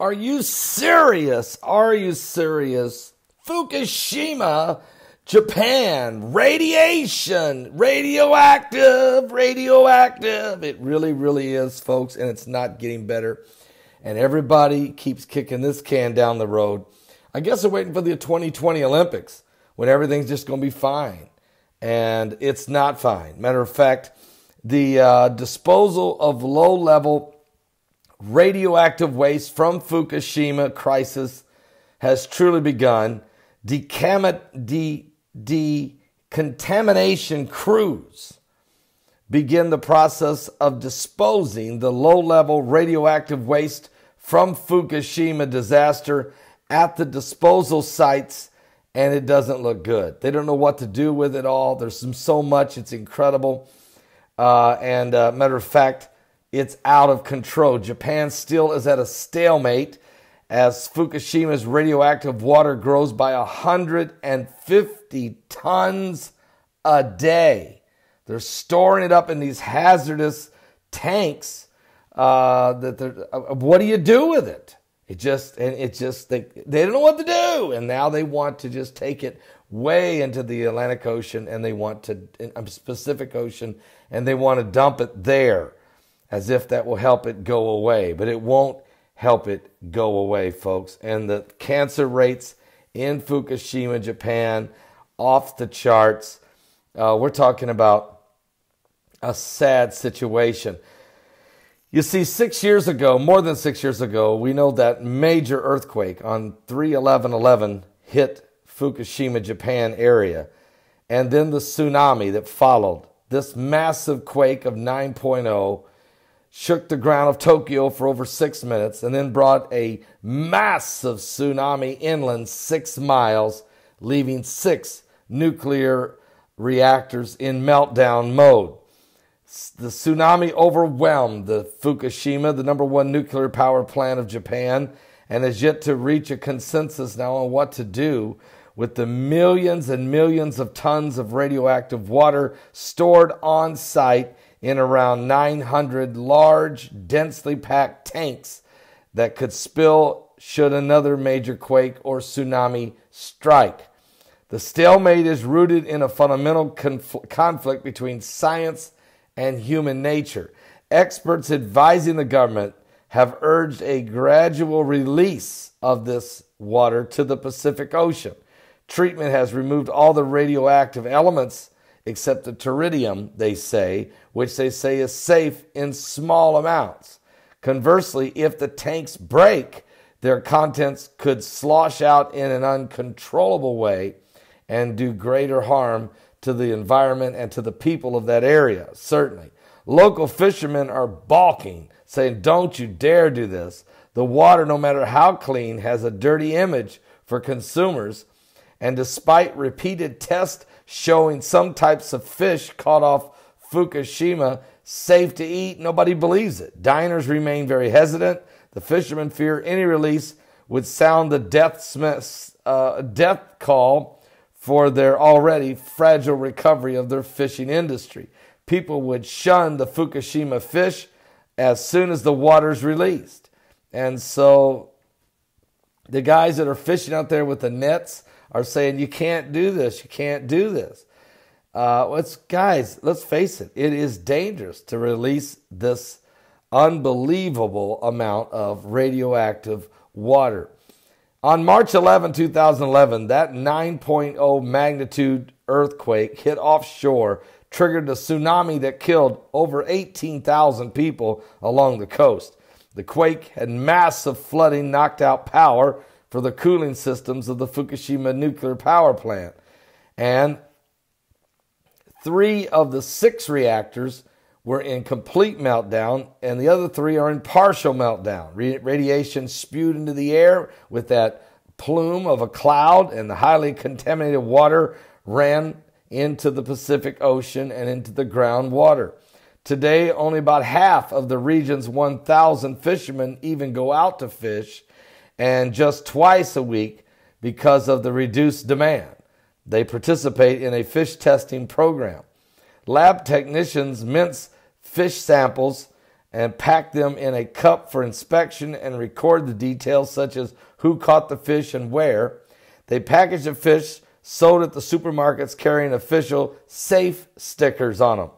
Are you serious? Are you serious? Fukushima, Japan, radiation, radioactive. It really, really is, folks, and it's not getting better. And everybody keeps kicking this can down the road. I guess they're waiting for the 2020 Olympics when everything's just going to be fine. And it's not fine. Matter of fact, the disposal of low-level radioactive waste from Fukushima crisis has truly begun. Decontamination crews begin the process of disposing the low-level radioactive waste from Fukushima disaster at the disposal sites, and it doesn't look good. They don't know what to do with it all. There's so much. It's incredible. Matter of fact, it's out of control. Japan still is at a stalemate as Fukushima's radioactive water grows by 150 tons a day. They're storing it up in these hazardous tanks. What do you do with it? They don't know what to do, and now they want to just take it way into the Atlantic Ocean, and they want to Pacific Ocean, and they want to dump it there, as if that will help it go away. But it won't help it go away, folks. And the cancer rates in Fukushima, Japan, off the charts. We're talking about a sad situation. You see, 6 years ago, more than 6 years ago, we know that major earthquake on 3/11/11 hit Fukushima, Japan area. And then the tsunami that followed. This massive quake of 9.0 shook the ground of Tokyo for over 6 minutes and then brought a massive tsunami inland 6 miles, leaving 6 nuclear reactors in meltdown mode. The tsunami overwhelmed the Fukushima, the #1 nuclear power plant of Japan, and has yet to reach a consensus now on what to do with the millions and millions of tons of radioactive water stored on site in around 900 large, densely packed tanks that could spill should another major quake or tsunami strike. The stalemate is rooted in a fundamental conflict between science and human nature. Experts advising the government have urged a gradual release of this water to the Pacific Ocean. Treatment has removed all the radioactive elements except the tritium, they say, which they say is safe in small amounts. Conversely, if the tanks break, their contents could slosh out in an uncontrollable way and do greater harm to the environment and to the people of that area, certainly. Local fishermen are balking, saying, "Don't you dare do this. The water, no matter how clean, has a dirty image for consumers." And despite repeated tests showing some types of fish caught off Fukushima safe to eat, nobody believes it. Diners remain very hesitant. The fishermen fear any release would sound the death call for their already fragile recovery of their fishing industry. People would shun the Fukushima fish as soon as the water's released. And so the guys that are fishing out there with the nets are saying, you can't do this, you can't do this. Guys, let's face it, it is dangerous to release this unbelievable amount of radioactive water. On March 11, 2011, that 9.0 magnitude earthquake hit offshore, triggered a tsunami that killed over 18,000 people along the coast. The quake had massive flooding, knocked out power for the cooling systems of the Fukushima nuclear power plant. And 3 of the 6 reactors were in complete meltdown, and the other 3 are in partial meltdown. Radiation spewed into the air with that plume of a cloud, and the highly contaminated water ran into the Pacific Ocean and into the groundwater. Today, only about half of the region's 1,000 fishermen even go out to fish, and just twice a week because of the reduced demand. They participate in a fish testing program. Lab technicians mince fish samples and pack them in a cup for inspection and record the details such as who caught the fish and where. They package the fish sold at the supermarkets carrying official safe stickers on them.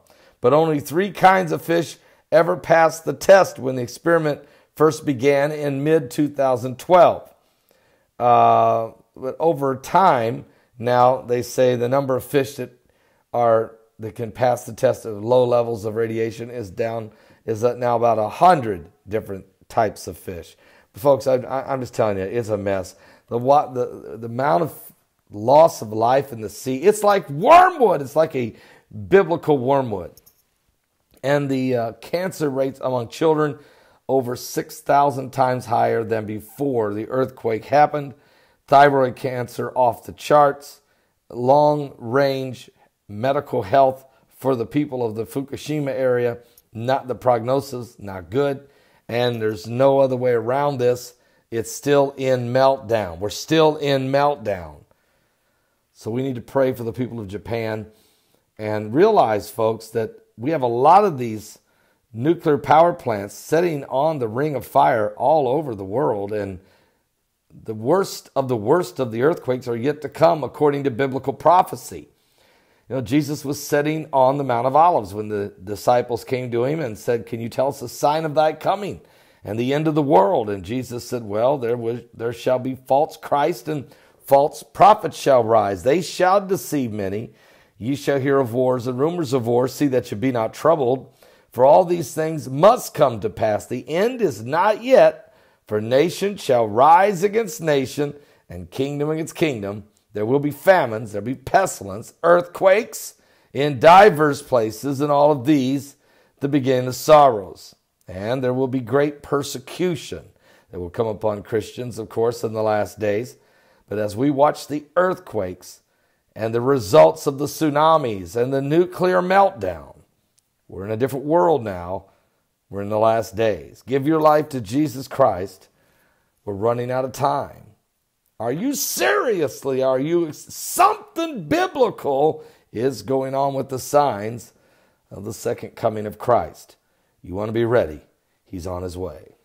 But only 3 kinds of fish ever passed the test when the experiment first began in mid-2012. But over time, now they say the number of fish that can pass the test of low levels of radiation is now about 100 different types of fish. But folks, I'm just telling you, it's a mess. The amount of loss of life in the sea, it's like wormwood. It's like a biblical wormwood. And the cancer rates among children over 6,000 times higher than before the earthquake happened. Thyroid cancer off the charts. Long-range medical health for the people of the Fukushima area. Not the prognosis, not good. And there's no other way around this. It's still in meltdown. We're still in meltdown. So we need to pray for the people of Japan and realize, folks, that we have a lot of these nuclear power plants setting on the ring of fire all over the world. And the worst of the earthquakes are yet to come according to biblical prophecy. You know, Jesus was sitting on the Mount of Olives when the disciples came to him and said, "Can you tell us a sign of thy coming and the end of the world?" And Jesus said, "Well, there shall be false Christ and false prophets shall rise. They shall deceive many. Ye shall hear of wars and rumors of wars. See that you be not troubled. For all these things must come to pass. The end is not yet. For nation shall rise against nation and kingdom against kingdom. There will be famines, there will be pestilence, earthquakes in diverse places, and all of these the beginning of sorrows. And there will be great persecution that will come upon Christians, of course, in the last days. But as we watch the earthquakes and the results of the tsunamis and the nuclear meltdown, we're in a different world now. We're in the last days. Give your life to Jesus Christ. We're running out of time. Are you seriously? Something biblical is going on with the signs of the second coming of Christ. You want to be ready. He's on his way.